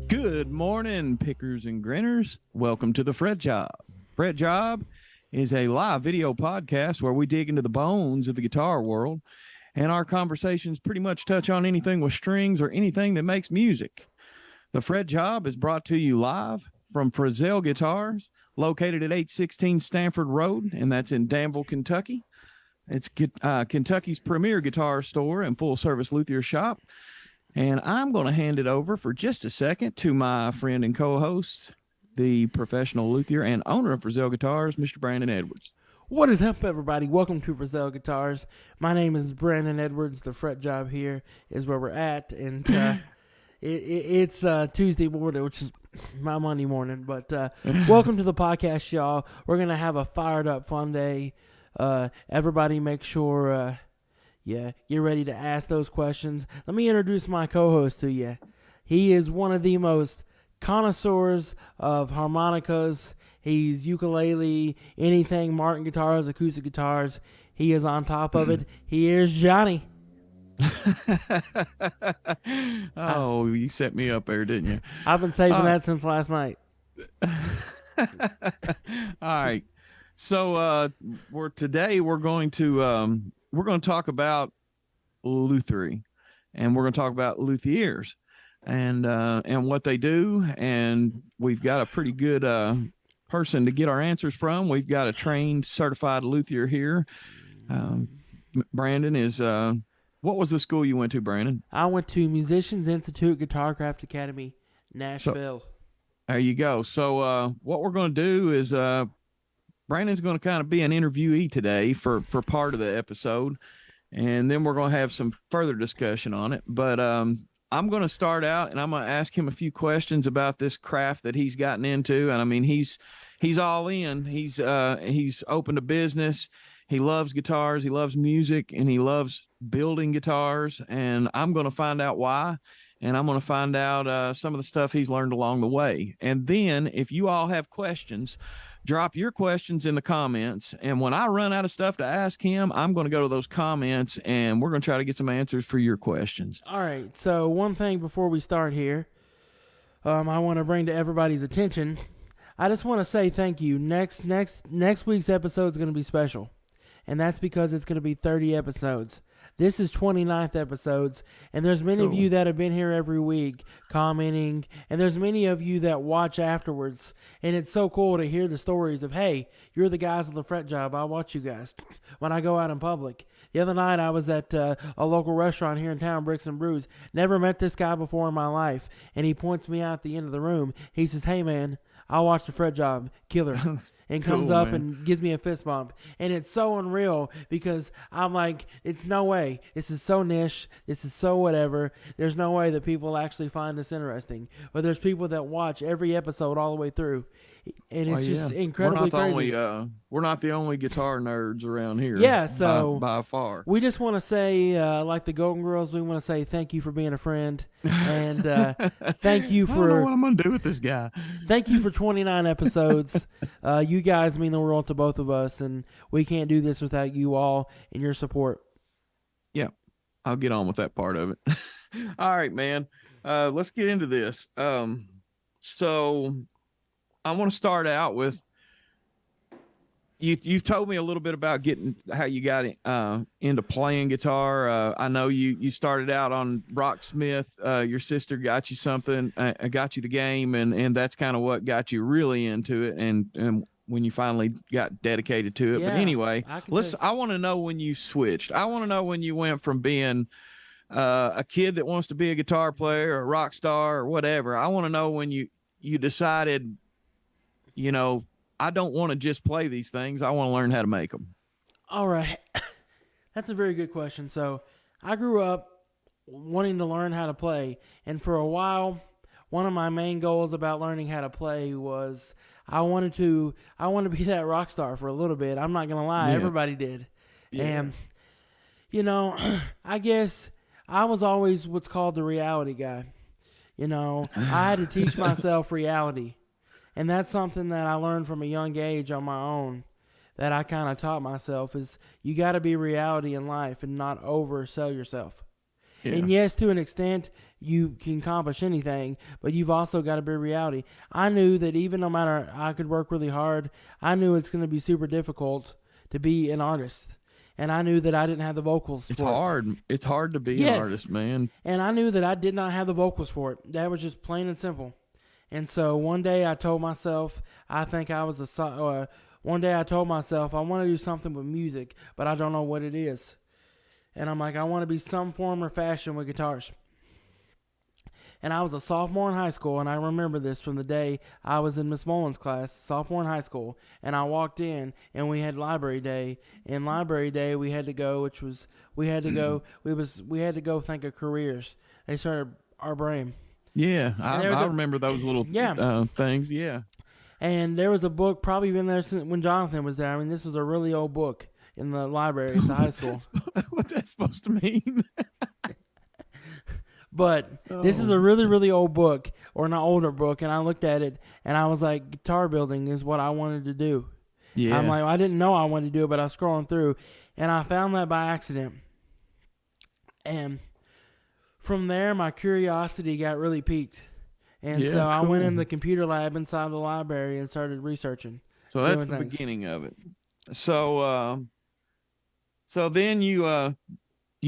Good morning, pickers and grinners. Welcome to the FretJob. FretJob is a live video podcast where we dig into the bones of the guitar world, and our conversations pretty much touch on anything with strings or anything that makes music. The FretJob is brought to you live from FretJob Guitars, located at 816 Stanford Road, and that's in Danville, Kentucky. It's Kentucky's premier guitar store and full-service Luthier shop. And I'm going to hand it over for just a second to my friend and co-host, the professional luthier and owner of FretJob Guitars, Mr. Brandon Edwards. What is up, everybody? Welcome to FretJob Guitars. My name is Brandon Edwards. The FretJob here is where we're at, and it's Tuesday morning, which is my Monday morning. But welcome to the podcast, y'all. We're going to have a fired-up, fun day. Everybody make sure... get ready to ask those questions. Let me introduce my co-host to you. He is one of the most connoisseurs of harmonicas. He's ukulele, anything, Martin guitars, acoustic guitars. He is on top of it. Here's Johnny. Oh, you set me up there, didn't you? I've been saving that since last night. All right. So today we're going to talk about Luthier, and we're going to talk about luthiers and what they do. And we've got a pretty good person to get our answers from. We've got a trained, certified luthier here. Brandon is, what was the school you went to, Brandon? I went to Musicians Institute Guitarcraft Academy, Nashville. There you go. So what we're going to do is Brandon's going to kind of be an interviewee today for part of the episode, and then we're going to have some further discussion on it. But I'm going to start out, and I'm going to ask him a few questions about this craft that he's gotten into. And I mean, he's all in. He's opened a business. He loves guitars. He loves music, and he loves building guitars. And I'm going to find out why. And I'm going to find out some of the stuff he's learned along the way. And then if you all have questions, drop your questions in the comments. And when I run out of stuff to ask him, I'm going to go to those comments, and we're going to try to get some answers for your questions. All right. So one thing before we start here, I want to bring to everybody's attention. I just want to say thank you. Next week's episode is going to be special, and that's because it's going to be 30 episodes. This is 29th episodes, and there's many of you that have been here every week commenting, and there's many of you that watch afterwards, and it's so cool to hear the stories of, hey, you're the guys on the FretJob. I watch you guys when I go out in public. The other night I was at a local restaurant here in town, Bricks and Brews. Never met this guy before in my life, and he points me out at the end of the room. He says, hey, man, I watch the FretJob. Killer. And comes up and gives me a fist bump. And it's so unreal because I'm like, it's no way. This is so niche. This is so whatever. There's no way that people actually find this interesting. But there's people that watch every episode all the way through. And it's just incredibly crazy. We're not the only guitar nerds around here. Yeah, so by far. We just want to say, like the Golden Girls, we want to say thank you for being a friend, and thank you for. I don't know what I'm gonna do with this guy. Thank you for 29 episodes. You guys mean the world to both of us, and we can't do this without you all and your support. Yeah, I'll get on with that part of it. All right, man. Let's get into this. So I want to start out with you've told me a little bit about how you got into playing guitar. I know you started out on Rocksmith. Your sister got you something, got you the game, and that's kind of what got you really into it. And when you finally got dedicated to it. Yeah, but anyway, I want to know when you switched. I want to know when you went from being a kid that wants to be a guitar player or a rock star or whatever. I want to know when you decided, you know, I don't want to just play these things. I want to learn how to make them. All right. That's a very good question. So I grew up wanting to learn how to play. And for a while, one of my main goals about learning how to play was I wanted to be that rock star for a little bit. I'm not going to lie. Yeah. Everybody did. Yeah. And, you know, I guess I was always what's called the reality guy. You know, I had to teach myself reality. And that's something that I learned from a young age on my own, that I kind of taught myself, is you got to be reality in life and not oversell yourself. Yeah. And yes, to an extent, you can accomplish anything, but you've also got to be reality. I knew that even no matter I could work really hard, I knew it's going to be super difficult to be an artist. And I knew that I didn't have the vocals It's for it. hard. It's hard to be an Yes. artist, man. And I knew that I did not have the vocals for it. That was just plain and simple. And so one day I told myself, one day I told myself, I want to do something with music, but I don't know what it is. And I'm like, I want to be some form or fashion with guitars. And I was a sophomore in high school, and I remember this from the day I was in Miss Mullen's class, sophomore in high school, and I walked in, and we had library day. In library day, we had to go, we had to go think of careers. They started our brain. Yeah, I remember those little things. Yeah. And there was a book probably been there since when Jonathan was there. I mean, this was a really old book in the library at the high school. What's that supposed to mean? But this is a really, really old book, or an older book, and I looked at it, and I was like, guitar building is what I wanted to do. Yeah. I'm like, I didn't know I wanted to do it, but I was scrolling through, and I found that by accident. And from there, my curiosity got really piqued. And Yeah, so I went cool. in the computer lab inside the library and started researching. So that's doing the things. beginning of it. So then you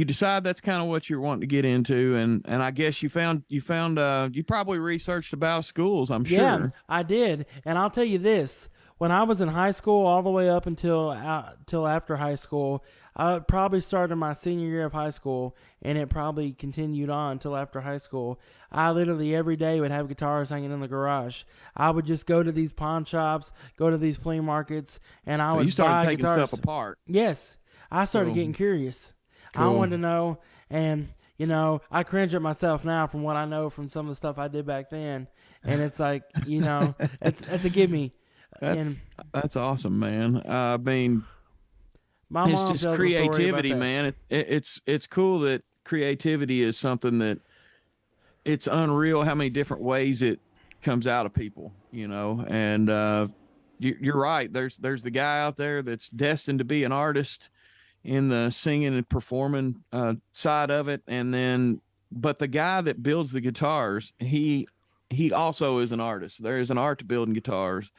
decide that's kind of what you're wanting to get into, and I guess you probably researched about schools, I'm Yeah, sure. I did. And I'll tell you this. When I was in high school, all the way up until after high school, I probably started my senior year of high school, and it probably continued on until after high school. I literally every day would have guitars hanging in the garage. I would just go to these pawn shops, go to these flea markets, and I So would you started buy taking guitars. stuff apart. Yes, I started Cool. getting curious. I Cool. wanted to know, and I cringe at myself now from what I know from some of the stuff I did back then, and it's like, it's a gimme. That's awesome, man. I mean, My it's mom just tells a story about creativity, that. man. It's cool that creativity is something that it's unreal how many different ways it comes out of people, and you're right. There's the guy out there that's destined to be an artist in the singing and performing side of it, but the guy that builds the guitars, he also is an artist. There is an art to building guitars.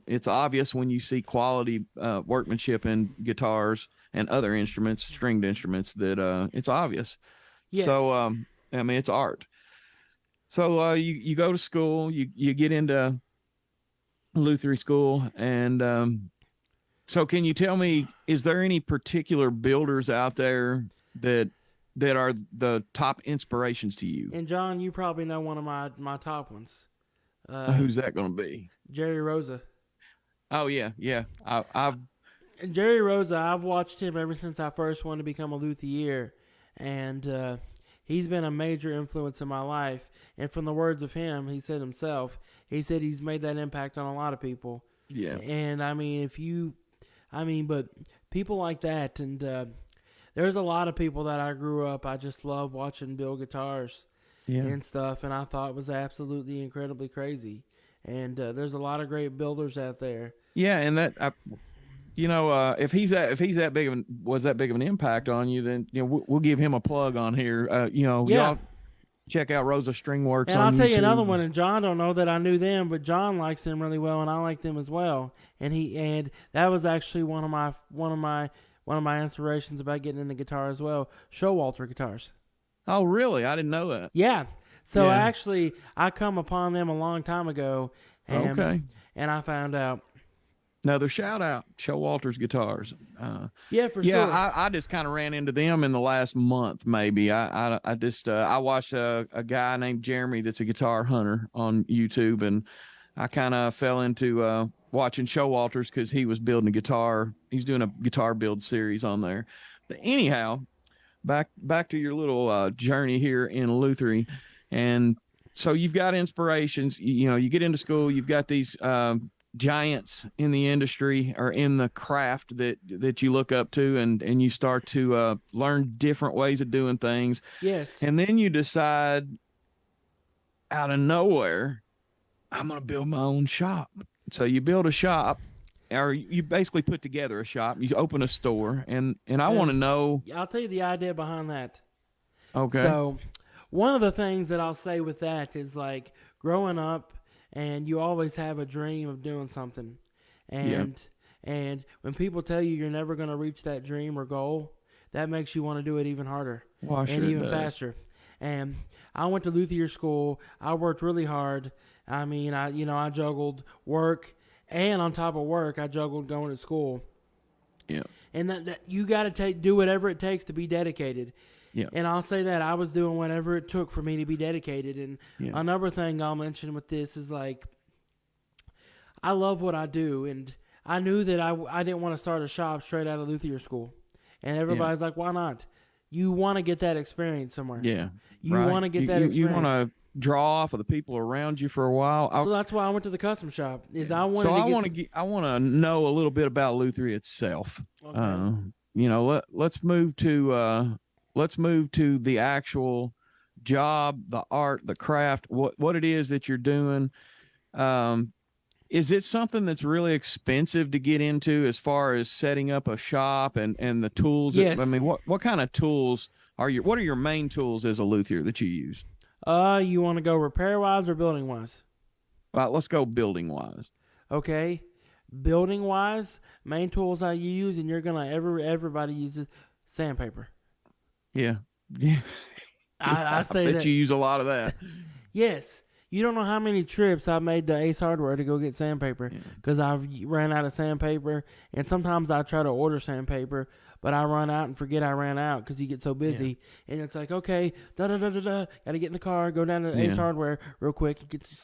It's obvious when you see quality workmanship in guitars and other instruments, stringed instruments, that it's obvious. Yes. So I mean, it's art. So you go to school, you get into Luthier school, and so can you tell me, is there any particular builders out there that are the top inspirations to you? And John, you probably know one of my top ones. Who's that going to be? Jerry Rosa. Oh yeah. I've And Jerry Rosa, I've watched him ever since I first wanted to become a luthier, and he's been a major influence in my life. And from the words of him, he said himself, he said he's made that impact on a lot of people. Yeah. And I mean, but people like that, and there's a lot of people that I grew up, I just love watching build guitars and stuff, and I thought it was absolutely incredibly crazy. And there's a lot of great builders out there. Yeah, and if he's that big of an impact on you, then we'll give him a plug on here. Y'all check out Rosa String Works. And on I'll tell you YouTube. another one, and John don't know that I knew them, but John likes them really well, and I like them as well. And that was actually one of my inspirations about getting into guitar as well. Showalter guitars. Oh, really? I didn't know that. Yeah. So Yeah. actually, I come upon them a long time ago. Okay. And I found out. Another shout out, Showalter's Guitars. Yeah, for Yeah, sure. I just kind of ran into them in the last month, maybe. I watched a guy named Jeremy that's a guitar hunter on YouTube, and I kind of fell into watching Showalter's because he was building a guitar. He's doing a guitar build series on there. But anyhow, back to your little journey here in Luthier, and so you've got inspirations. You get into school, you've got these giants in the industry or in the craft that you look up to, and you start to learn different ways of doing things. Yes. And then you decide out of nowhere, I'm going to build my own shop. So you build a shop, or you basically put together a shop. You open a store, and I want to know. I'll tell you the idea behind that. Okay. So one of the things that I'll say with that is like growing up and you always have a dream of doing something. Yeah. And when people tell you you're never going to reach that dream or goal, that makes you want to do it even harder Well, and sure it even does. faster. And I went to Luthier school. I worked really hard. I mean, I juggled work, and on top of work, I juggled going to school. Yeah. And that you got to do whatever it takes to be dedicated. Yeah. And I'll say that I was doing whatever it took for me to be dedicated. And Yeah. another thing I'll mention with this is like I love what I do, and I knew that I didn't want to start a shop straight out of Luthier school. And Yeah. everybody's like, why not? You want to get that experience somewhere. Yeah. You Right. want to get that You experience. want to draw off of the people around you for a while. So that's why I went to the custom shop. Is I wanted So to I get. want to know a little bit about Luthier itself. Okay. Let's move to the actual job, the art, the craft, what it is that you're doing. Um, is it something that's really expensive to get into as far as setting up a shop and the tools? Yes. I mean, what kind of tools what are your main tools as a luthier that you use? You want to go repair wise or building wise? Let's go building wise. Okay. Building wise, main tools I use, and you're gonna everybody uses sandpaper. Yeah. Yeah. I say bet that. you use a lot of that. Yes. You don't know how many trips I made to Ace Hardware to go get sandpaper Yeah. because I've ran out of sandpaper, and sometimes I try to order sandpaper, but I run out and forget I ran out because you get so busy, and it's like, okay, got to get in the car, go down to Ace Hardware real quick and get this.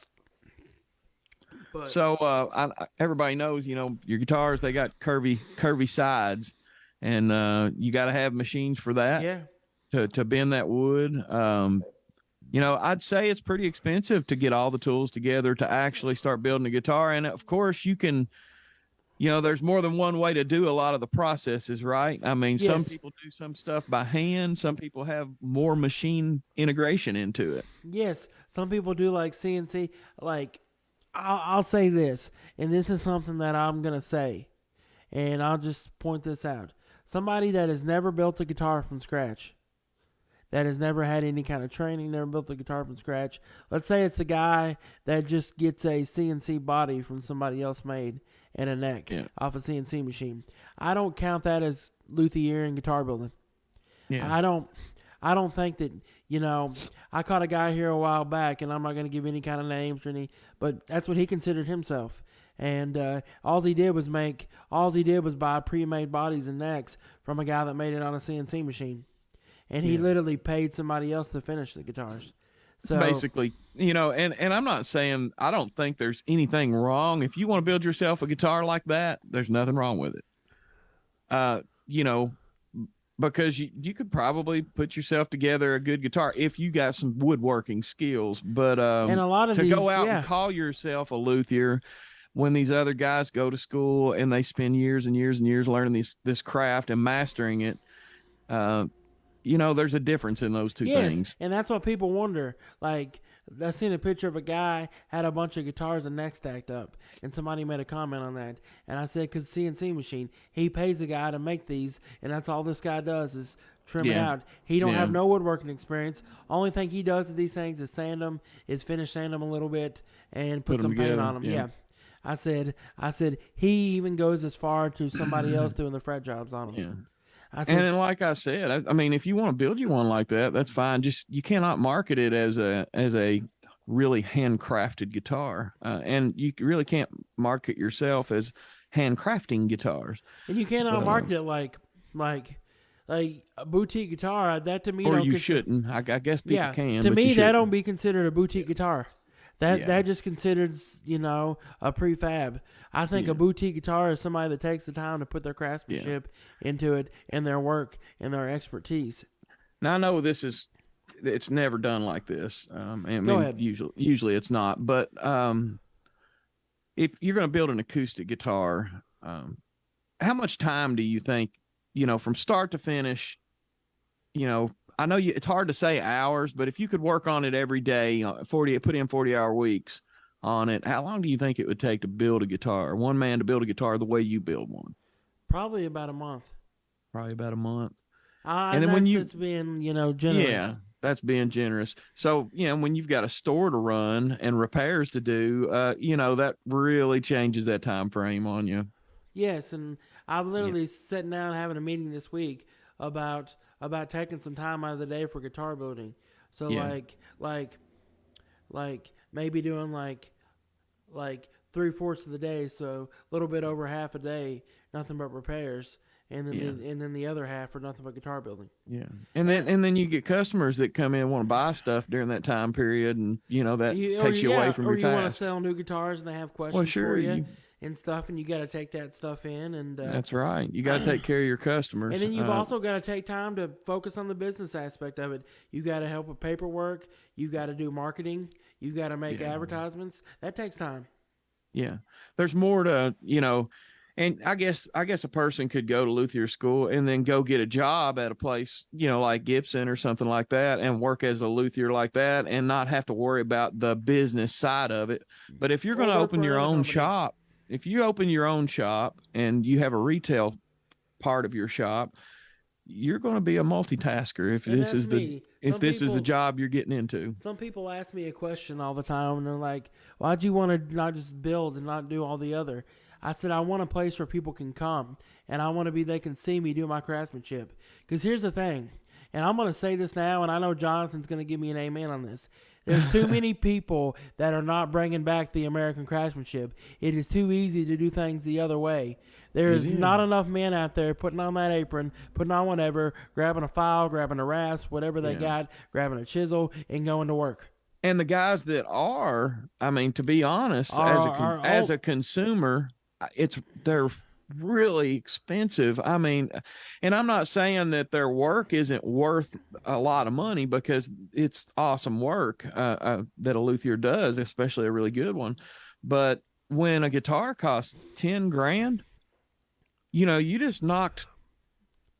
But, so everybody knows, your guitars, they got curvy sides, and you got to have machines for that. Yeah. To bend that wood. I'd say it's pretty expensive to get all the tools together to actually start building a guitar. And of course you can, there's more than one way to do a lot of the processes, right? I mean, Yes. some people do some stuff by hand. Some people have more machine integration into it. Yes. Some people do like CNC. Like, I'll say this, and this is something that I'm going to say, and I'll just point this out. Somebody that has never built a guitar from scratch, that has never had any kind of training, never built a guitar from scratch. Let's say it's the guy that just gets a CNC body from somebody else made and a neck off a CNC machine. I don't count that as luthier and guitar building. Yeah. I don't think that, I caught a guy here a while back, and I'm not going to give any kind of names or any, but that's what he considered himself. And all he did was buy pre-made bodies and necks from a guy that made it on a CNC machine. And he literally paid somebody else to finish the guitars. So basically, and I'm not saying, I don't think there's anything wrong. If you want to build yourself a guitar like that, there's nothing wrong with it. Because you could probably put yourself together a good guitar if you got some woodworking skills. But and a lot of to go out and call yourself a luthier when these other guys go to school and they spend years and years and years learning this craft and mastering it, there's a difference in those two things. And that's what people wonder. Like, I seen a picture of a guy had a bunch of guitars and necks stacked up, and somebody made a comment on that. And I said, because CNC machine, he pays a guy to make these, and that's all this guy does is trim it out. He don't have no woodworking experience. Only thing he does with these things is sand them, finish them a little bit, and put some paint on them. Yeah. I said he even goes as far to somebody else doing the fret jobs on them. Yeah. And like I said, I mean, if you want to build you one like that, that's fine. Just you cannot market it as a really handcrafted guitar, and you really can't market yourself as handcrafting guitars. And you cannot market it like a boutique guitar. That to me, or you shouldn't. I guess people can. To but me, that don't be considered a boutique guitar. That just considered, a prefab. I think a boutique guitar is somebody that takes the time to put their craftsmanship into it and their work and their expertise. Now I know it's never done like this. I mean, Go ahead. Usually it's not, but if you're going to build an acoustic guitar, how much time do you think, from start to finish, I know it's hard to say hours, but if you could work on it every day, put in 40-hour weeks on it, how long do you think it would take to build a guitar? One man to build a guitar the way you build one? Probably about a month. Probably about a month. And then when that's you, it's being, generous. yeah, that's being generous. So, when you've got a store to run and repairs to do, that really changes that time frame on you. Yes, and I'm Yeah. literally sitting down having a meeting this week about taking some time out of the day for guitar building. So Yeah. like maybe doing like 3/4 of the day, so a little bit over half a day, nothing but repairs, and then Yeah. the other half for nothing but guitar building. Yeah. And then And and then you get customers that come in and want to buy stuff during that time period, and that takes you away from or your you want to task. sell new guitars and they have Well, questions for sure, you and stuff, and you got to take that stuff in and that's right. You got to take care of your customers. and then you've also got to take time to focus on the business aspect of it. You got to help with paperwork. You got to do marketing. You got to make Yeah. advertisements. That takes time. Yeah. There's more to, and I guess a person could go to Luthier school and then go get a job at a place, like Gibson or something like that, and work as a Luthier like that and not have to worry about the business side of it. But if you're Or going to work open for your another own company. shop, if you open your own shop and you have a retail part of your shop, you're going to be a multitasker if And this that's is the me. if this is the job you're getting into. Some people ask me a question all the time, and they're like, "Why'd you want to not just build and not do all the other?" I said, "I want a place where people can come, and I want to be they can see me do my craftsmanship." Because here's the thing, and I'm going to say this now, and I know Jonathan's going to give me an amen on this. There's too many people that are not bringing back the American craftsmanship. It is too easy to do things the other way. There is not enough men out there putting on that apron, putting on whatever, grabbing a file, grabbing a rasp, whatever they Yeah. got, grabbing a chisel, and going to work. And the guys that are, I mean, to be honest, as a consumer, they're really expensive. I mean, and I'm not saying that their work isn't worth a lot of money, because it's awesome work that a luthier does, especially a really good one. But when a guitar costs 10 grand, you just knocked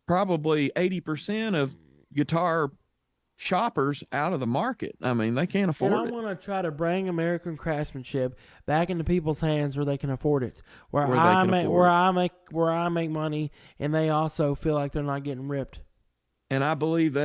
probably 80% of guitar shoppers out of the market. I mean, they can't afford And I it. want to try to bring American craftsmanship back into people's hands where they can afford it, where Where they I can make afford it. where I make money, and they also feel like they're not getting ripped. And I believe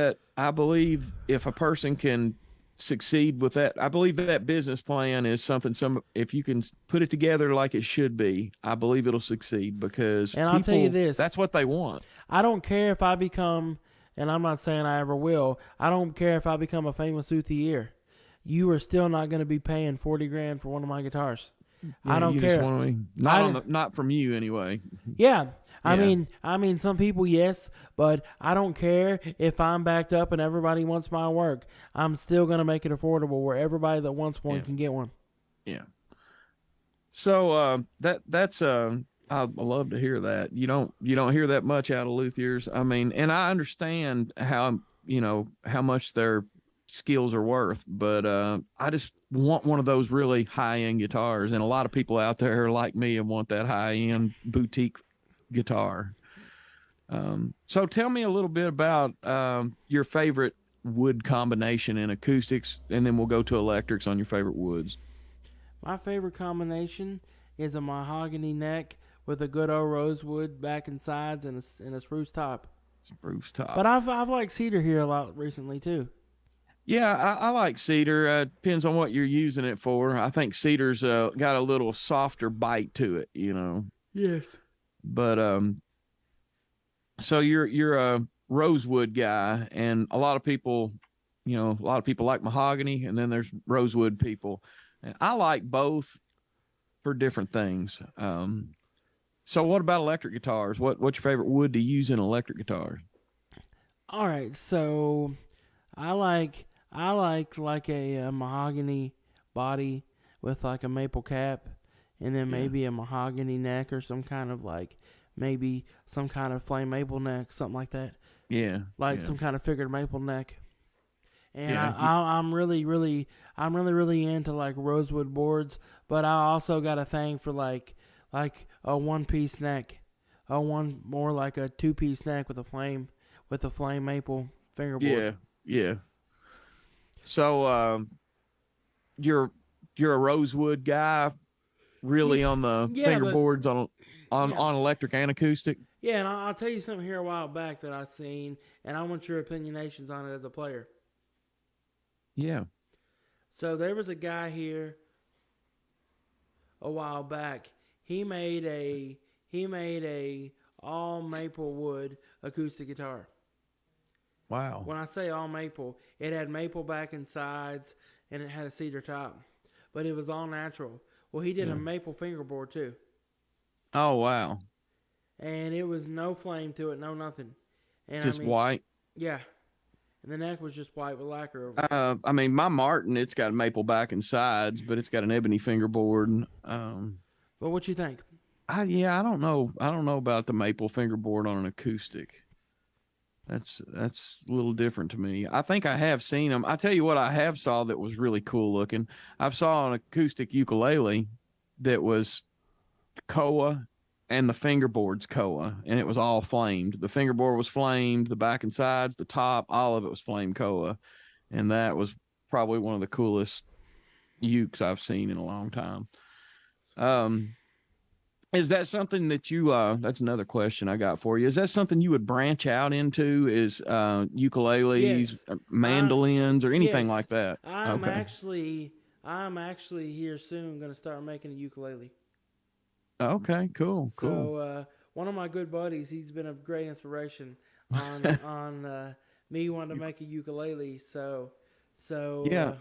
if a person can succeed with that, I believe that business plan is something, if you can put it together like it should be, I believe it'll succeed, because And I'll tell you this, that's what they want. I don't care if I become, and I'm not saying I ever will, I don't care if I become a famous luthier. You are still not going to be paying 40 grand for one of my guitars. I don't care. Not from you anyway. Yeah. I Yeah. mean, some people, yes, but I don't care if I'm backed up and everybody wants my work. I'm still going to make it affordable where everybody that wants one Yeah. can get one. Yeah. So that's I love to hear that. You don't hear that much out of luthiers. I mean, and I understand how much their skills are worth, but I just want one of those really high end guitars, and a lot of people out there are like me and want that high end boutique guitar. So tell me a little bit about your favorite wood combination in acoustics, and then we'll go to electrics on your favorite woods. My favorite combination is a mahogany neck with a good old rosewood back and sides and a spruce top. Spruce top. But I've liked cedar here a lot recently too. Yeah, I like cedar. Depends on what you're using it for. I think cedar's got a little softer bite to it, Yes. But so you're a rosewood guy, and a lot of people, like mahogany, and then there's rosewood people. And I like both for different things. So what about electric guitars? What's your favorite wood to use in electric guitars? All right, so I like a mahogany body with like a maple cap, and then maybe a mahogany neck or some kind of maybe some kind of flame maple neck, something like that. Yeah, Some kind of figured maple neck. And Yeah, I'm really into like rosewood boards, but I also got a thing for like a one piece neck, more like a 2-piece neck with a flame maple fingerboard. yeah. So you're a rosewood guy, really, on the Yeah, fingerboards on electric and acoustic. Yeah, and I'll tell you something here a while back that I seen, and I want your opinionations on it as a player. Yeah. So there was a guy here a while back. He made a all maple wood acoustic guitar. Wow. When I say all maple, it had maple back and sides, and it had a cedar top, but it was all natural. Well, he did a Yeah. maple fingerboard too, Oh, wow. and it was no flame to it, no nothing. And I Just mean, white. yeah, and the neck was just white with lacquer over it. I mean, my Martin, it's got maple back and sides, but it's got an ebony fingerboard. But what you think? I don't know. I don't know about the maple fingerboard on an acoustic. That's a little different to me. I think I have seen them. I tell you what, I have saw that was really cool looking. I've saw an acoustic ukulele that was koa and the fingerboard's koa, and it was all flamed. The fingerboard was flamed, the back and sides, the top, all of it was flame koa, and that was probably one of the coolest ukes I've seen in a long time. Um, is that something that you that's another question I got for you. Is that something you would branch out into? Is ukuleles, Yes, mandolins, or anything yes. like that? I'm Okay. actually I'm actually here soon going to start making a ukulele. Okay, cool, cool. So one of my good buddies, he's been a great inspiration on me wanting to make a ukulele. So Yeah. so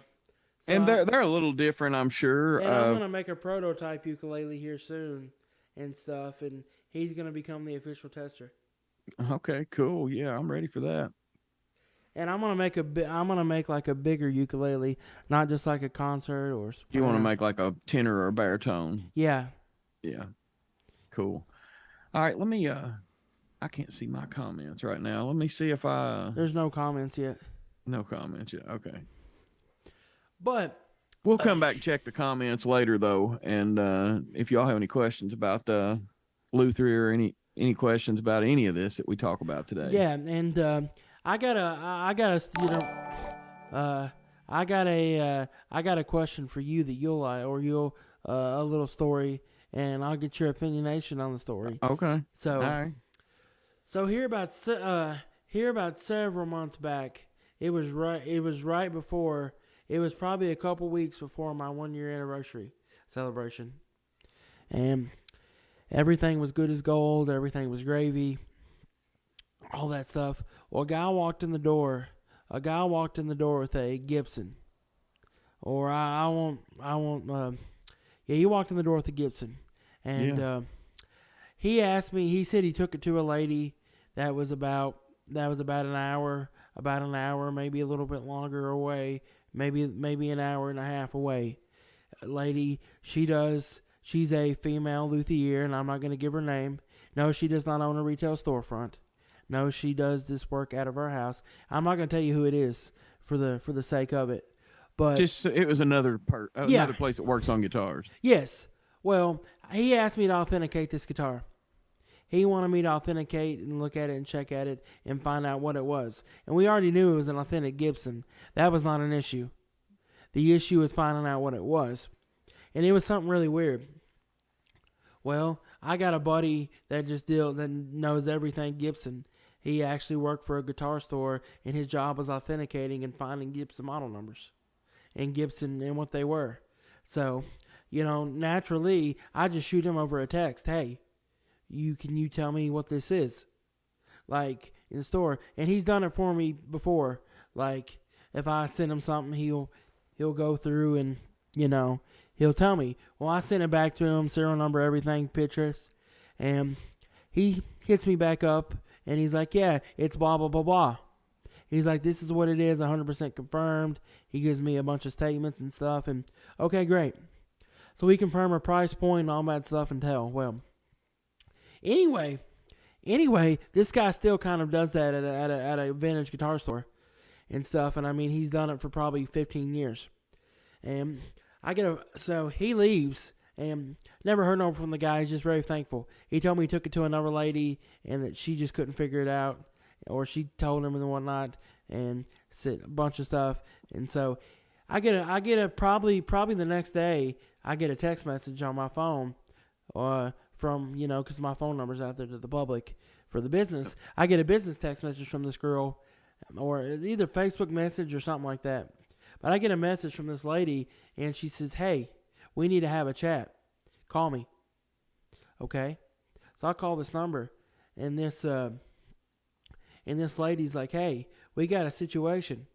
And I'm they're a little different, I'm sure. and I'm gonna make a prototype ukulele here soon and stuff, and he's gonna become the official tester. Okay, cool. Yeah, I'm ready for that. And I'm gonna make like a bigger ukulele, not just like a concert or You playing want to a, make like a tenor or a baritone? yeah. Yeah, cool. All right, let me. I can't see my comments right now. Let me see if I. There's no comments yet, No comments yet. Okay. but We'll come back and check the comments later, though, and if y'all have any questions about the Luthier or any questions about any of this that we talk about today. yeah, and I got a you know I got a question for you that you'll like, or you'll a little story, and I'll get your opinionation on the story. Okay. So All right. so here about several months back, it was right before, it was probably a couple weeks before my 1 year anniversary celebration, and everything was good as gold, everything was gravy, all that stuff. Well, a guy walked in the door with a Gibson, or I won't. Yeah, he walked in the door with a Gibson, and Yeah. he asked me. He said he took it to a lady that was about an hour, maybe a little bit longer away, maybe an hour and a half away. A lady, she's a female luthier, and I'm not going to give her name. No, she does not own a retail storefront. No, she does this work out of her house. I'm not going to tell you who it is for the sake of it. But Just it was another Yeah. another place that works on guitars. yes, well, he asked me to authenticate this guitar. He wanted me to authenticate and look at it and check at it and find out what it was. And we already knew it was an authentic Gibson. That was not an issue. The issue was finding out what it was. And it was something really weird. Well, I got a buddy that that knows everything Gibson. He actually worked for a guitar store, and his job was authenticating and finding Gibson model numbers and Gibson and what they were. So, naturally, I just shoot him over a text. Hey, can you tell me what this is? Like, in the store. And he's done it for me before. Like, if I send him something, he'll go through and, he'll tell me. Well, I sent it back to him, serial number, everything, pictures. And he hits me back up, and he's like, yeah, it's blah, blah, blah, blah. He's like, this is what it is, 100% confirmed. He gives me a bunch of statements and stuff, and okay, great. So we confirm a price point and all that stuff and tell. Well, anyway, this guy still kind of does that at a vintage guitar store and stuff, and I mean, he's done it for probably 15 years. And so he leaves, and never heard no from the guy. He's just very thankful. He told me he took it to another lady, and that she just couldn't figure it out, or she told him and whatnot, and said a bunch of stuff. And so I get a probably the next day, I get a text message on my phone from, because my phone number's out there to the public for the business. I get a business text message from this girl, or it's either Facebook message or something like that. But I get a message from this lady, and she says, "Hey, we need to have a chat. Call me." Okay? So I call this number, and this lady's like, "Hey, we got a situation.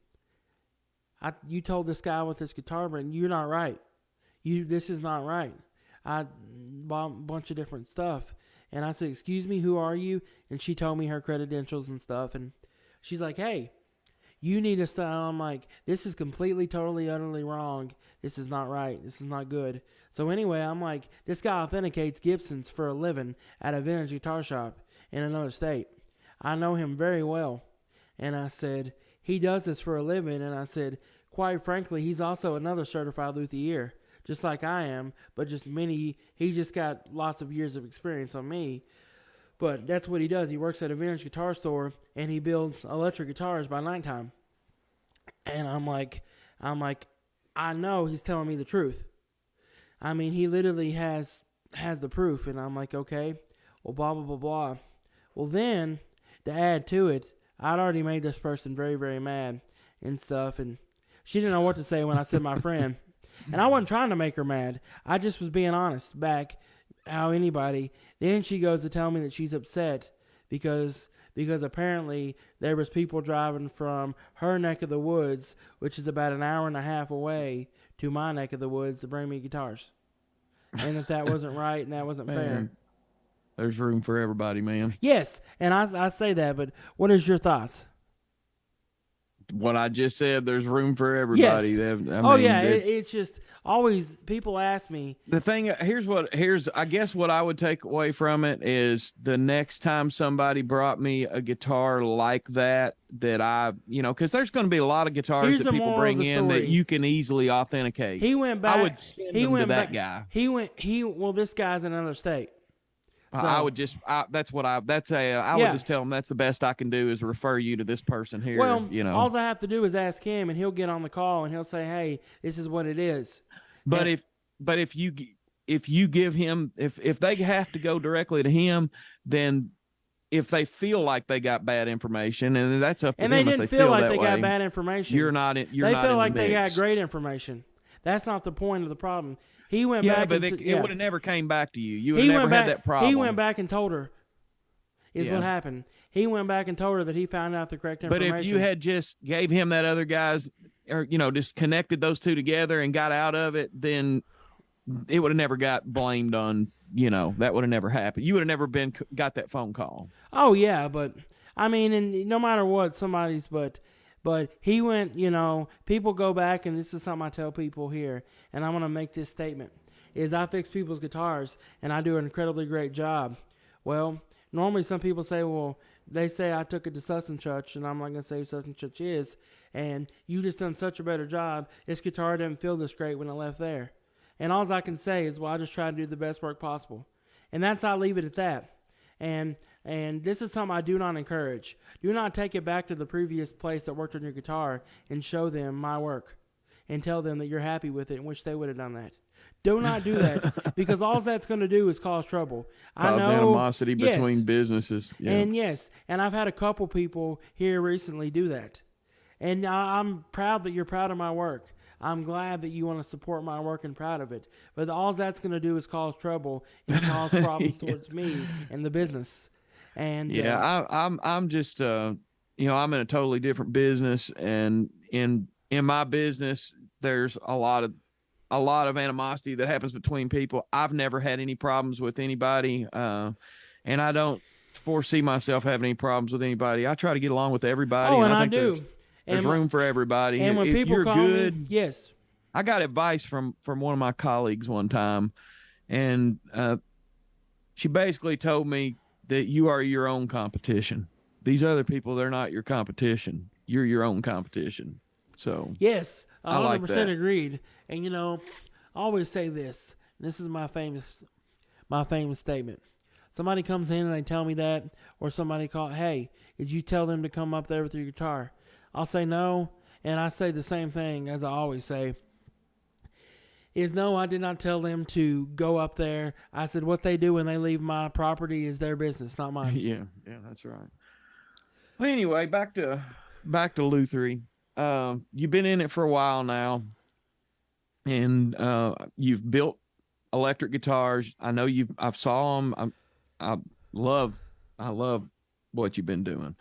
You told this guy with this guitar brand, you're not right. This is not right. I bought a bunch of different stuff." And I said, "Excuse me, who are you?" And she told me her credentials and stuff. And she's like, "Hey, you need to stop." I'm like, "This is completely, totally, utterly wrong. This is not right. This is not good." So anyway, I'm like, "This guy authenticates Gibsons for a living at a vintage guitar shop in another state. I know him very well." And I said, "He does this for a living." And I said, "Quite frankly, he's also another certified luthier, just like I am, but he just got lots of years of experience on me. But that's what he does. He works at a vintage guitar store, and he builds electric guitars by nighttime." And I'm like, I know he's telling me the truth. I mean, he literally has the proof. And I'm like, okay, well, blah, blah, blah, blah. Well, then, to add to it, I'd already made this person very, very mad and stuff, and she didn't know what to say when I said my friend. And I wasn't trying to make her mad. I just was being honest back how anybody. Then she goes to tell me that she's upset because apparently there was people driving from her neck of the woods, which is about an hour and a half away, to my neck of the woods to bring me guitars. And that wasn't right and that wasn't fair. There's room for everybody, man. Yes, and I say that, but what is your thoughts? What I just said, there's room for everybody. Yes. It's just always people ask me. The thing, here's I guess what I would take away from it is the next time somebody brought me a guitar like that I, because there's going to be a lot of guitars that people bring in that you can easily authenticate. He went back. I would send them to that guy. Well, this guy's in another state. So, I would just I would just tell them that's the best I can do is refer you to this person here. Well, all I have to do is ask him, and he'll get on the call and he'll say, "Hey, this is what it is." But if you give him if they have to go directly to him, then if they feel like they got bad information, and that's up to them. And they didn't feel like they got bad information. You're not. They feel like they got great information. That's not the point of the problem. He went back. But it would have never came back to you. You would have never had that problem. He went back and told her. Is what happened. He went back and told her that he found out the correct information. But if you had just gave him that other guy's, or just connected those two together and got out of it, then it would have never got blamed on. That would have never happened. You would have never got that phone call. Oh yeah, but I mean, and no matter what, But he went, people go back, and this is something I tell people here, and I'm going to make this statement, is I fix people's guitars, and I do an incredibly great job. Well, normally some people say, well, they say I took it to such and such, and I'm not going to say who such and such is, and you just done such a better job. This guitar didn't feel this great when it left there. And all I can say is, well, I just try to do the best work possible. And I'll leave it at that. And this is something I do not encourage. Do not take it back to the previous place that worked on your guitar and show them my work and tell them that you're happy with it and wish they would have done that. Do not do that because all that's going to do is cause trouble. Cause animosity between businesses. Yeah. And I've had a couple people here recently do that. And I'm proud that you're proud of my work. I'm glad that you want to support my work and proud of it. But all that's going to do is cause trouble and cause problems towards me and the business. And I'm just I'm in a totally different business, and in my business there's a lot of animosity that happens between people. I've never had any problems with anybody, and I don't foresee myself having any problems with anybody. I try to get along with everybody. Oh, and I do. There's room for everybody. And when people call me, yes. I got advice from one of my colleagues one time, and she basically told me that you are your own competition. These other people, they're not your competition. You're your own competition. So yes, 100% like that. agreed. And I always say this. This is my famous statement. Somebody comes in and they tell me that, or somebody hey, did you tell them to come up there with your guitar? I'll say no, and I say the same thing as I always say. is no, I did not tell them to go up there. I said what they do when they leave my property is their business, not mine. Yeah, that's right. Well, anyway, back to Luthier. You've been in it for a while now, and you've built electric guitars. I know I've saw them. I love I love what you've been doing,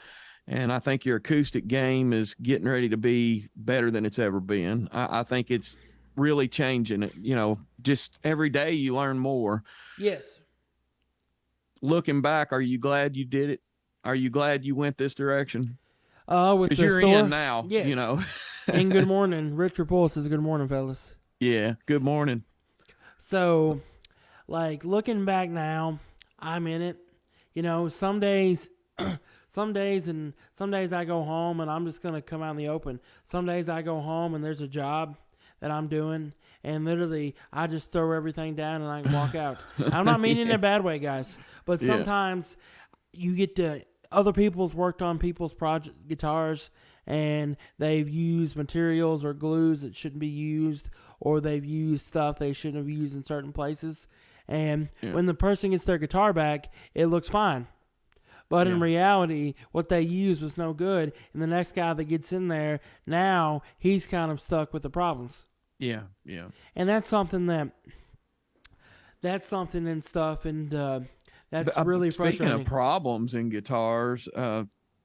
and I think your acoustic game is getting ready to be better than it's ever been. I think it's really changing it. Just every day you learn more. Yes. Looking back, are you glad you did it? Are you glad you went this direction? With Because the you're store? in now. Yes. And good morning. Rich Report says good morning, fellas. Yeah. Good morning. So, like, looking back now, I'm in it. Some days, some days I go home and I'm just going to come out in the open. Some days I go home and there's a job that I'm doing, and literally I just throw everything down and I can walk out. I'm not meaning in a bad way, guys, but sometimes you get to other people's worked on people's project guitars, and they've used materials or glues that shouldn't be used, or they've used stuff they shouldn't have used in certain places. And when the person gets their guitar back, it looks fine. But in reality, what they used was no good, and the next guy that gets in there, now he's kind of stuck with the problems. Yeah. And that's something and stuff, and that's really frustrating. Speaking of problems in guitars,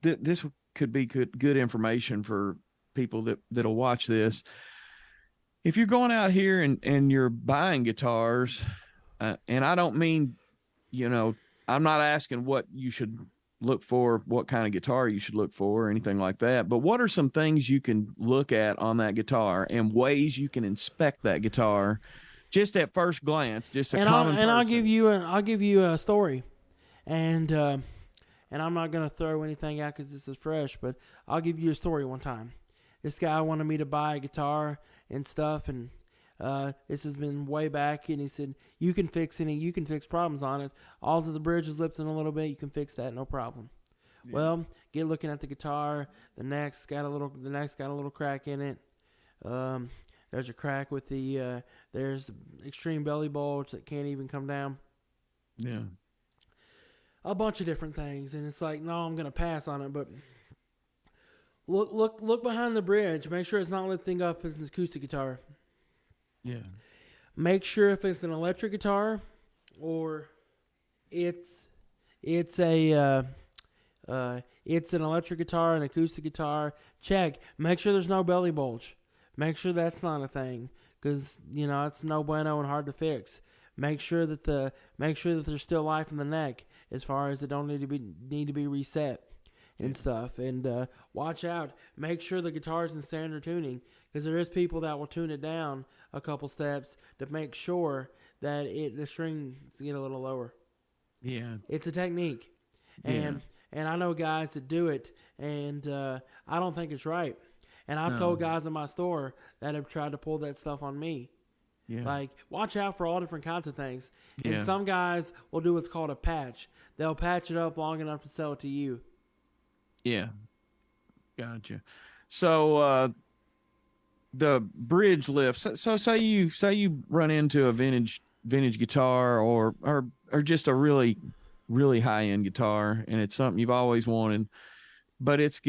this could be good information for people that'll watch this. If you're going out here and you're buying guitars, and I don't mean, I'm not asking what you should look for, what kind of guitar you should look for, or anything like that. But what are some things you can look at on that guitar and ways you can inspect that guitar just at first glance, just a common person? I'll give you a story, and I'm not gonna throw anything out because this is fresh, but I'll give you a story. One time, this guy wanted me to buy a guitar and stuff, and this has been way back, and he said, you can fix problems on it. All of the bridge is lifting a little bit, you can fix that, no problem. Yeah. Well, get looking at the guitar, the neck's got a little crack in it. There's a crack with there's extreme belly bulge that can't even come down. Yeah. A bunch of different things, and it's like, no, I'm gonna pass on it, but look behind the bridge, make sure it's not lifting up as an acoustic guitar. Yeah. Make sure if it's an electric guitar or it's an electric guitar, an acoustic guitar. Check. Make sure there's no belly bulge. Make sure that's not a thing, because it's no bueno and hard to fix. Make sure that there's still life in the neck, as far as it don't need to be reset and stuff. And watch out. Make sure the guitar's in standard tuning, because there is people that will tune it down a couple steps to make sure that the strings get a little lower. Yeah. It's a technique. And I know guys that do it, and I don't think it's right. And I've told guys in my store that have tried to pull that stuff on me. Yeah. Like, watch out for all different kinds of things. And Yeah. some guys will do what's called a patch. They'll patch it up long enough to sell it to you. Yeah. Gotcha. So the bridge lift. So say you run into a vintage guitar or just a really, really high end guitar, and it's something you've always wanted, but it's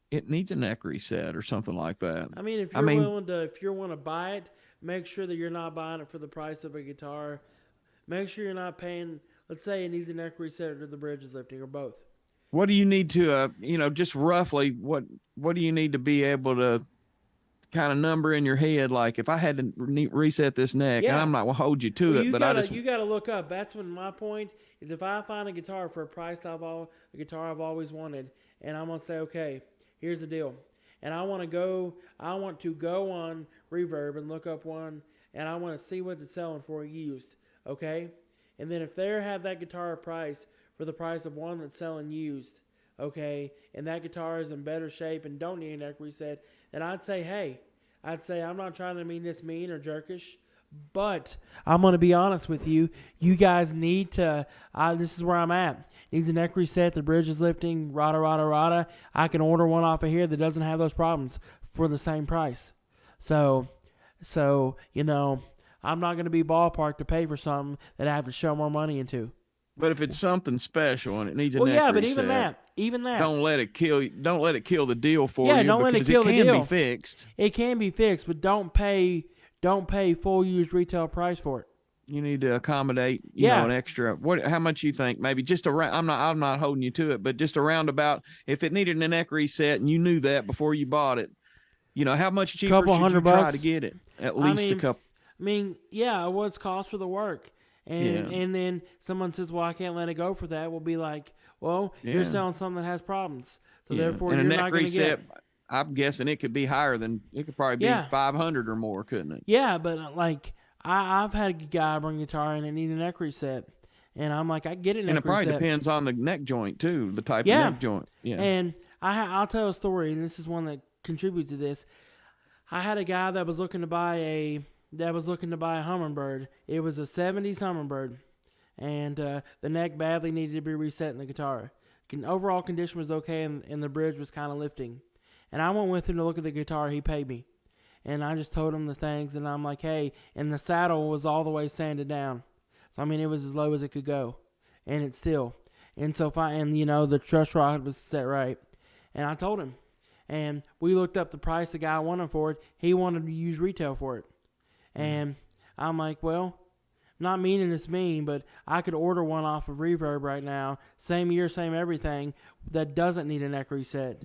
it needs a neck reset or something like that. I mean, if you're willing to buy it, make sure that you're not buying it for the price of a guitar. Make sure you're not paying. Let's say it needs a neck reset or the bridge is lifting, or both. What do you need to, just roughly, what do you need to be able to kind of number in your head? Like, if I had to reset this neck, and I'm not going to hold you to it, but you got to look up. That's when my point is, if I find a guitar for a price a guitar I've always wanted, and I'm going to say, okay, here's the deal. And I want to go on Reverb and look up one, and I want to see what it's selling for used, okay? And then if they have that guitar price for the price of one that's selling used, okay, and that guitar is in better shape and don't need a neck reset, then I'd say I'm not trying to mean this mean or jerkish, but I'm going to be honest with you. You guys need to, this is where I'm at. Needs a neck reset, the bridge is lifting, rada. I can order one off of here that doesn't have those problems for the same price. So So, I'm not going to be ballpark to pay for something that I have to show more money into. But if it's something special and it needs a Well, neck yeah, but reset, even that, don't let it kill you. Don't let it kill the deal for yeah, you don't let it because it kill the can be deal. fixed. It can be fixed, but don't pay full used retail price for it. You need to accommodate, Yeah, an extra. How much you think? Maybe just around. I'm not holding you to it, but just around about. If it needed a neck reset and you knew that before you bought it, how much cheaper couple should you hundred try to bucks. get it? At I least a mean, couple. yeah, what's cost for the work? Yeah, And then someone says, "Well, I can't let it go for that." We'll be like, "Well, you're yeah, selling something that has problems, so yeah. therefore And a you're neck not going to reset, get." I'm guessing it could be higher than it could probably be Yeah, 500 or more, couldn't it? yeah, but like I've had a guy bring a guitar in and need a neck reset, and I'm like, I get a And it neck probably reset. depends on the neck joint too, the type of Yeah, neck joint. Yeah. and I'll tell a story, and this is one that contributes to this. I had a guy that was looking to buy a Hummingbird. It was a '70s Hummingbird, and the neck badly needed to be reset in the guitar. Overall condition was okay, and the bridge was kind of lifting. And I went with him to look at the guitar. He paid me, and I just told him the things, and I'm like, hey, and the saddle was all the way sanded down, so I mean it was as low as it could go, and it's still. And so the truss rod was set right, and I told him. And we looked up the price the guy wanted for it. He wanted to use retail for it. And I'm like, well, not meaning this mean, but I could order one off of Reverb right now, same year, same everything, that doesn't need a neck reset.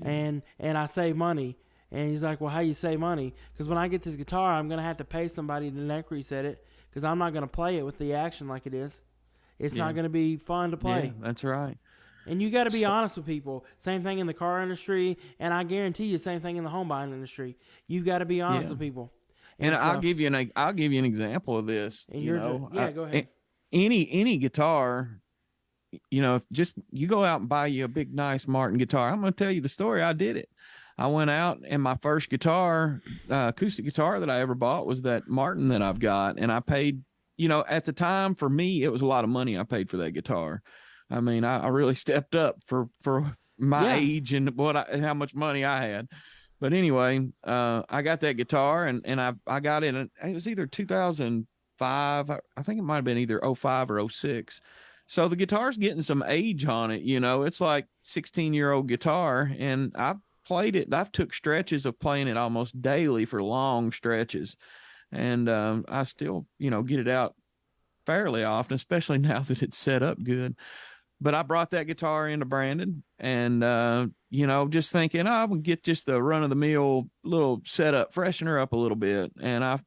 And I save money. And he's like, well, how you save money? Because when I get this guitar, I'm going to have to pay somebody to neck reset it because I'm not going to play it with the action like it is. It's not going to be fun to play. Yeah, that's right. And you got to be honest with people. Same thing in the car industry, and I guarantee you, same thing in the home buying industry. You've got to be honest with people. And I'll give you an example of this. And go ahead. Any guitar, just you go out and buy you a big nice Martin guitar. I'm going to tell you the story. I did it. I went out and my first guitar, acoustic guitar that I ever bought was that Martin that I've got, and I paid. At the time for me, it was a lot of money I paid for that guitar. I mean, I really stepped up for my age and how much money I had. But anyway, I got that guitar and I got it. It was either 2005. I think it might have been either 05 or 06. So the guitar's getting some age on it. It's like 16-year-old guitar, and I've played it. I've took stretches of playing it almost daily for long stretches, and I still get it out fairly often, especially now that it's set up good. But I brought that guitar into Brandon and, just thinking, I would get just the run of the mill little setup, freshen her up a little bit. And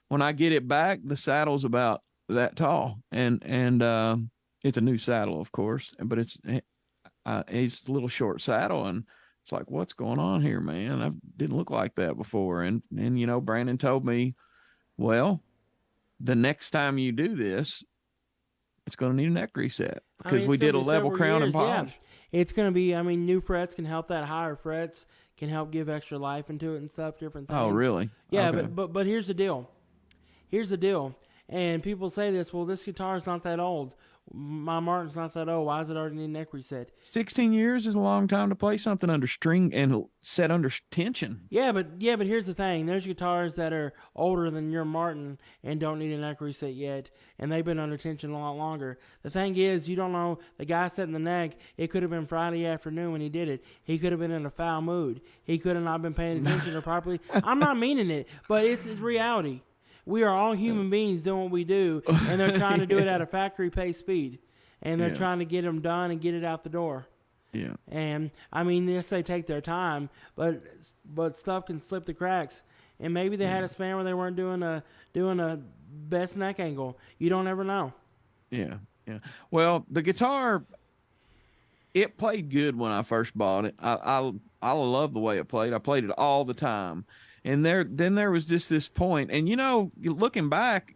when I get it back, the saddle's about that tall. And it's a new saddle, of course, but it's a little short saddle. And it's like, what's going on here, man? I didn't look like that before. And Brandon told me, well, the next time you do this, it's going to need a neck reset because we did a level crown and polish. Yeah. It's going to be, new frets can help that. Higher frets can help give extra life into it and stuff, different things. Oh, really? Yeah, okay. but here's the deal. And people say this, well, this guitar's not that old. My Martin's not that old. Why does it already need a neck reset? 16 years is a long time to play something under string and set under tension. Yeah, but here's the thing. There's guitars that are older than your Martin and don't need a neck reset yet, and they've been under tension a lot longer. The thing is, you don't know, the guy setting the neck, it could have been Friday afternoon when he did it. He could have been in a foul mood. He could have not been paying attention or properly. I'm not meaning it, but it's reality. We are all human beings doing what we do, and they're trying to do it at a factory pace speed, and they're trying to get them done and get it out the door. Yeah. And yes, they take their time, but stuff can slip the cracks. And maybe they had a span where they weren't doing a best neck angle. You don't ever know. Yeah. Yeah. Well, the guitar, it played good when I first bought it. I love the way it played. I played it all the time. And there was just this point, and looking back,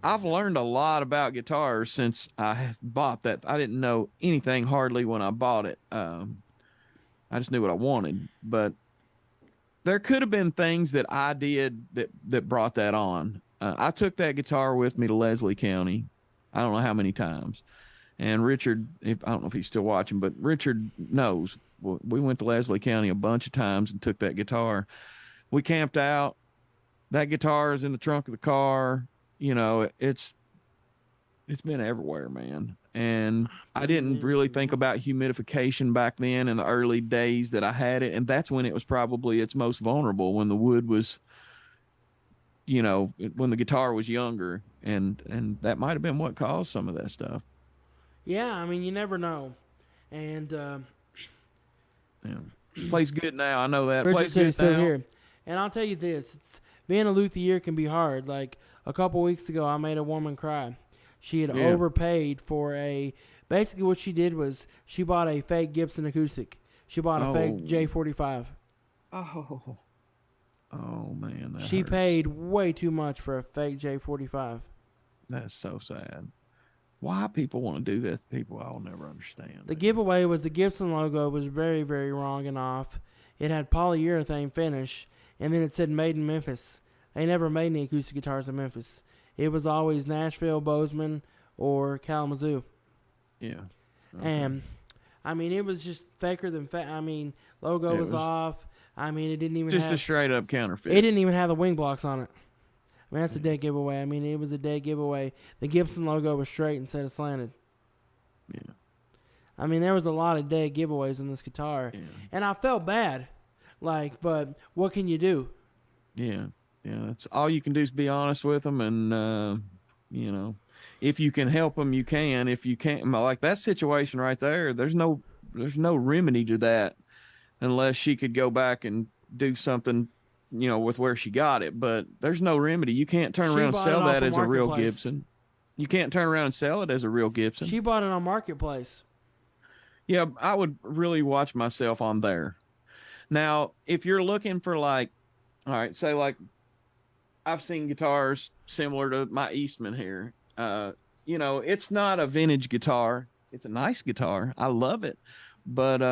I've learned a lot about guitars since I bought that. I didn't know anything hardly when I bought it. I just knew what I wanted, but there could have been things that I did that brought that on. I took that guitar with me to Leslie County. I don't know how many times. And Richard, I don't know if he's still watching, but Richard knows. We went to Leslie County a bunch of times and took that guitar. We camped out. that guitar is in the trunk of the car. You know, it's been everywhere, man. And I didn't really think about humidification back then in the early days that I had it, and that's when it was probably its most vulnerable, when the wood was, you know, when the guitar was younger, and that might have been what caused some of that stuff. Yeah, I mean, you never know. And Yeah, plays good now. I know that plays Richard's good still now. here. And I'll tell you this: being a luthier can be hard. Like a couple weeks ago, I made a woman cry. She had Yeah. overpaid for a. Basically, what she did was she bought a fake Gibson acoustic. She bought a fake J45. Oh, oh man, that She hurts. paid way too much for a fake J45. That's so sad. Why people want to do that? People I'll never understand. The giveaway was the Gibson logo was very, very wrong and off. It had polyurethane finish, and then it said made in Memphis. They never made any acoustic guitars in Memphis. It was always Nashville, Bozeman, or Kalamazoo. Yeah. Okay. And, I mean, it was just faker than I mean, logo was off. I mean, it didn't even just have... a straight up counterfeit. It didn't even have the wing blocks on it. I mean, that's a dead giveaway. I mean, it was a dead giveaway. The Gibson logo was straight instead of slanted. Yeah. I mean, there was a lot of dead giveaways in this guitar. Yeah. And I felt bad. Like, but what can you do? Yeah. Yeah. That's all you can do is be honest with them. And, you know, if you can help them, you can. If you can't, like that situation right there, there's no remedy to that unless she could go back and do something, you know, with where she got it. But there's no remedy. You can't turn around and sell that as a real Gibson. You can't turn around and sell it as a real Gibson. She bought it on Marketplace. Yeah, I would really watch myself on there. Now, if you're looking for like, all right, say like I've seen guitars similar to my Eastman here. You know, it's not a vintage guitar. It's a nice guitar. I love it. But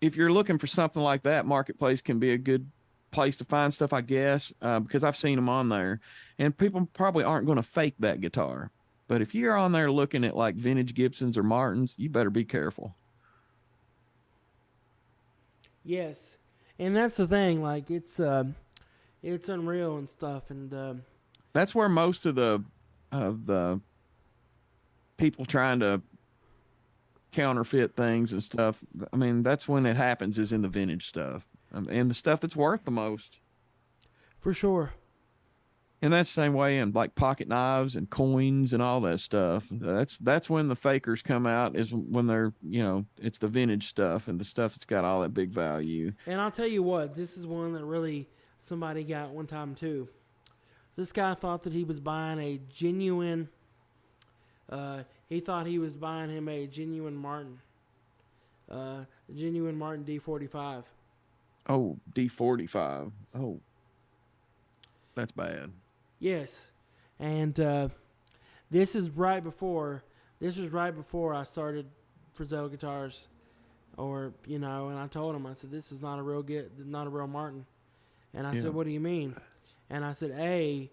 if you're looking for something like that, Marketplace can be a good place to find stuff, I guess, because I've seen them on there. And people probably aren't going to fake that guitar. But if you're on there looking at like vintage Gibsons or Martins, you better be careful. Yes. And that's the thing. Like, it's unreal and stuff. And that's where most of the people trying to counterfeit things and stuff, I mean, that's when it happens, is in the vintage stuff and the stuff that's worth the most. For sure. And that's the same way in like pocket knives and coins and all that stuff. That's when the fakers come out, is when they're, you know, it's the vintage stuff and the stuff that's got all that big value. And I'll tell you what, this is one that really somebody got one time too. This guy thought that he was buying a genuine, he thought he was buying him a genuine Martin. A genuine Martin D45. Oh, D45. Oh, that's bad. Yes. And this was right before I started FretJob guitars. Or, you know, and I told him, I said, this is not a real Martin. And I said, what do you mean? And I said, I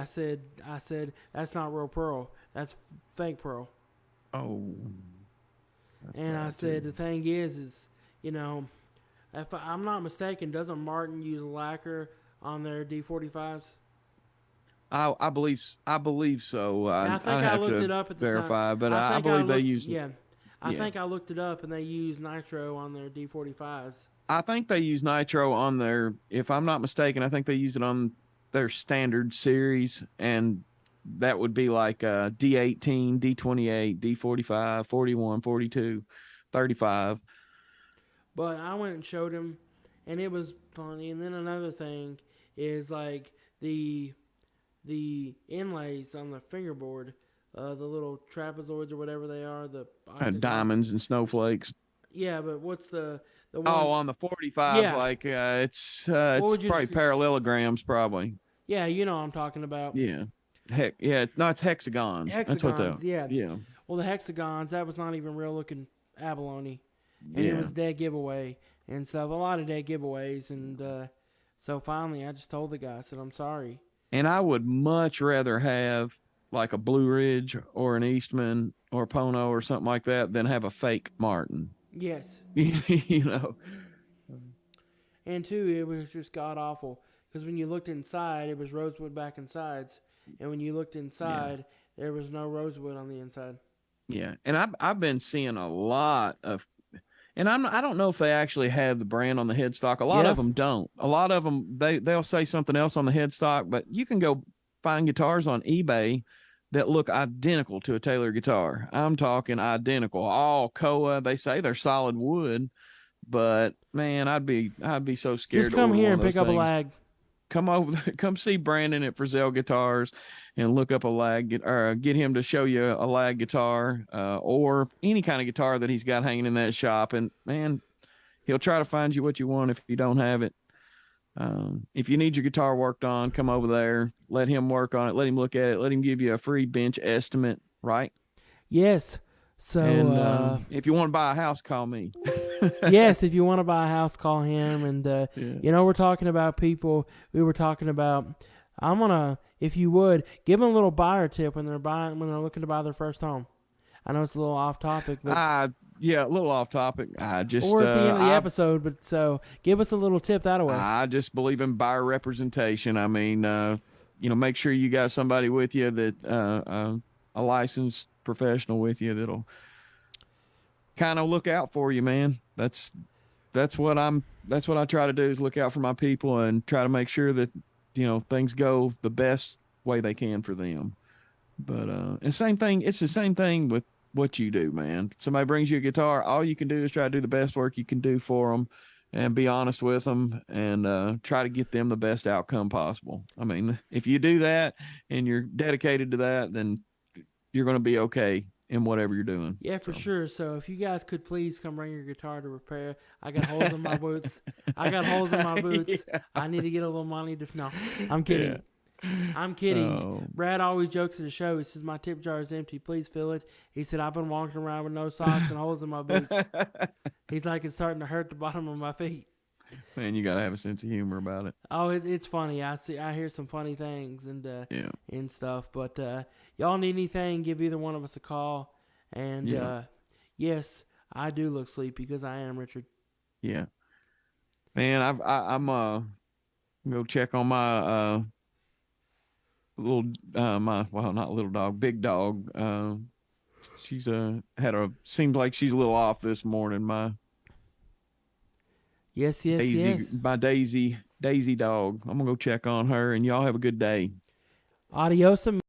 said, that's not real pearl. That's fake pearl. Oh. And I said, the thing is, you know, if I'm not mistaken, doesn't Martin use lacquer on their D45s? I believe so. I think I looked it up at the verify, time. But I believe they use. Yeah. I think I looked it up, and they use nitro on their D45s. I think they use nitro on their, if I'm not mistaken, I think they use it on their standard series, and that would be like D18, D28, D45, 41, 42, 35. But I went and showed him, and it was funny. And then another thing is like the inlays on the fingerboard, the little trapezoids or whatever they are, the diamonds and snowflakes. Yeah, but what's the ones? Oh, on the 45, yeah. like it's probably parallelograms, probably. Yeah, you know what I'm talking about. Yeah, heck, yeah, it's hexagons. That's what they are. Yeah. Well, the hexagons, that was not even real looking abalone, and it was dead giveaway and stuff. A lot of dead giveaways, and so finally, I just told the guy, I said, I'm sorry. And I would much rather have like a Blue Ridge or an Eastman or Pono or something like that than have a fake Martin. Yes. You know. And two, it was just god awful Because when you looked inside, it was rosewood back and sides, and when you looked Yeah. inside, there was no rosewood on the inside. Yeah. And I've been seeing a lot of, and I don't know if they actually have the brand on the headstock. A lot Yeah. of them don't. A lot of them they'll say something else on the headstock, but you can go find guitars on eBay that look identical to a Taylor guitar. I'm talking identical, all Koa. They say they're solid wood, but man, I'd be so Just scared to come order here one of and those pick up a things. lag. Come over, come see Brandon at Frizzell Guitars and look up a lag, or get him to show you a lag guitar, or any kind of guitar that he's got hanging in that shop. And man, he'll try to find you what you want if you don't have it. If you need your guitar worked on, come over there, let him work on it, let him look at it, let him give you a free bench estimate, right? Yes. So, And if you want to buy a house, call me. yes, if you want to buy a house, call him. And, Yeah. we're talking about people. We were talking about, I'm going to, if you would, give them a little buyer tip when they're looking to buy their first home. I know it's a little off topic, but. Yeah, a little off topic. Or at the end of the episode, but so give us a little tip that way. I just believe in buyer representation. I mean, make sure you got somebody with you that a licensed professional with you that'll kind of look out for you, man. That's what I try to do, is look out for my people and try to make sure that things go the best way they can for them. But and same thing, it's the same thing with what you do, man. Somebody brings you a guitar, all you can do is try to do the best work you can do for them, and be honest with them, and try to get them the best outcome possible. I mean, if you do that and you're dedicated to that, then you're going to be okay in whatever you're doing. Yeah, for sure. So if you guys could please come bring your guitar to repair. I got holes in my boots. Yeah. I need to get a little money to. No, I'm kidding. Yeah. I'm kidding. Oh. Brad always jokes at the show. He says, "My tip jar is empty. Please fill it." He said, "I've been walking around with no socks and holes in my boots." He's like, "It's starting to hurt the bottom of my feet." Man, you got to have a sense of humor about it. Oh, it's funny. I hear some funny things Yeah. and stuff. But y'all need anything, give either one of us a call. And Yeah. yes, I do look sleepy because I am, Richard. Yeah. Man, I'm go check on my little not little dog, big dog. She's seems like she's a little off this morning. My Yes. Daisy dog. I'm gonna go check on her, and y'all have a good day. Adios,